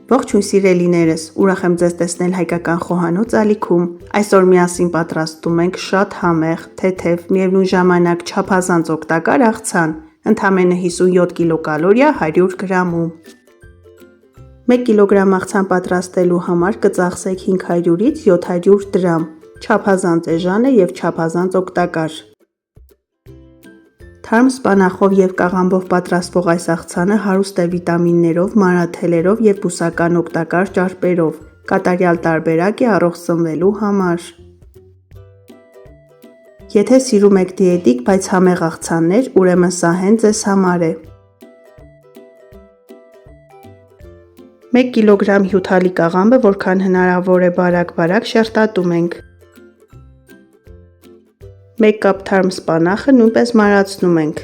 Ողջույն սիրելիներս, ուրախ եմ ձեզ տեսնել հայկական խոհանոց ալիքում։ Այսօր միասին պատրաստում ենք շատ համեղ, թեթև, միևնույն ժամանակ չափազանց օգտակար աղցան, ընդամենը 57 կիլոկալորիա 100 գրամում։ 1 կիլոգրամ աղցան պատրաստելու համար կծախսեք 500-ից 700 դրամ, չափազանց էժան է և չափազանց օգտակար։ Թարմ սպանախով և կաղամբով պատրաստվող այս աղցանը հարուստ է վիտամիններով, մանրաթելերով և բուսական օգտակար ճարպերով, կատարյալ տարբերակ է առողջ սնվելու համար։ Եթե սիրում եք դիետիկ, բայց համեղ աղցաններ, ուրեմն սա հենց ձեզ համար է։ 1 կիլոգրամ հյութալի կաղամբը որքան հնարավոր է բարակ շերտատում ենք։ 1 կապ թարմ սպանախը նույնպես մանրացնում ենք։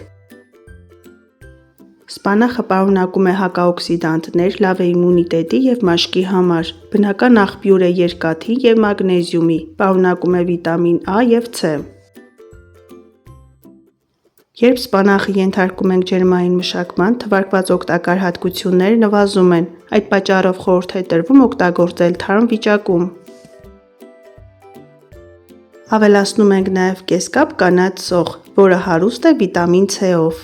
Սպանախը պարունակում է հակաօքսիդանտներ, լավ է իմունիտետի և մաշկի համար, բնական աղբյուր է երկաթի և մագնեզիումի, պարունակում է վիտամին A և C։ Երբ սպանախը ենթարկում ենք ջերմային մշակման, թվարկված օգտակար հատկությունները նվազում են, այդ պատճառով խորհուրդ է տրվում օգտագործել թարմ վիճակում։ Ավելացնում ենք նաև կես կապ կանաչ սոխ, որը հարուստ է վիտամին C-ով։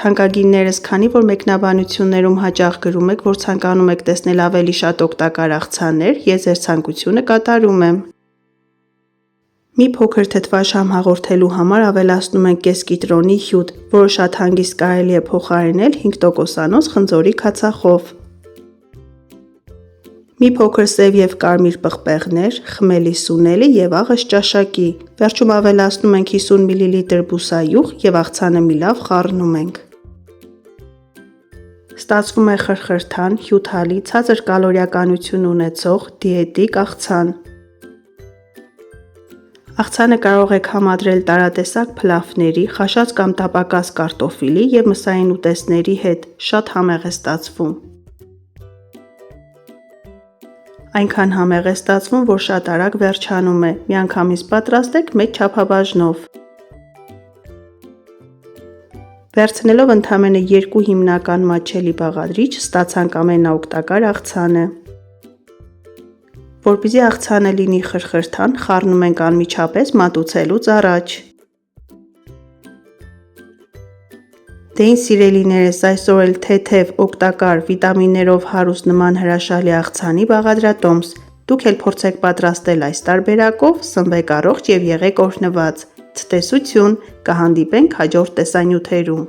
Թանկագիններս, քանի որ մեկնաբանություններում հաճախ գրում եք, որ ցանկանում եք տեսնել ավելի շատ օգտակար աղցաններ, ես ձեր ցանկությունը կատարում եմ։ Մի փոքր թթվաշամ հաղորդելու համար ավելացնում ենք կես կիտրոնի հյութ, որը շատ հանգիստ կարելի է փոխարինել 5%-անոց խնձորի քացախով։ Մի փոքր սև և կարմիր պղպեղներ, խմելի սունելի և աղս ճաշակի, վերջում ավելացնում ենք 50 մլ բուսայուղ և աղցանը մի լավ խառնում ենք։ Ստացվում է խրխրթան, հյութալի, ցածր կալորիականություն ունեցող, դիետիկ աղցան։ Աղցանը կարող եք համադրել տարատեսակ փլաֆների, խաշած կամ տապակած կարտոֆիլի և մսային ուտեստների հետ, շատ համեղ է ստացվում։ Այնքան համեղ է ստացվում, որ շատ արագ վերջանում է, միանգամից պատրաստեք մեծ չափաբաժնով։ Վերցնելով ընդամենը 2 հիմնական մատչելի բաղադրիչ, ստացանք ամենաօգտակար աղցանը։ Որպեսզի աղցանը լինի խրխրթան, խառնում ենք անմիջապես մատուցելուց առաջ։ Դե ինչ սիրելիներս, այսօր էլ թեթև, օգտակար, վիտամիններով հարուստ նման հրաշալի աղցանի բաղադրատոմս։ Դուք էլ փորձեք պատրաստել այս տարբերակով, սնվեք առողջ և եղեք օրհնված։ Ցտեսություն, կհանդիպենք հաջորդ տեսանյութերում։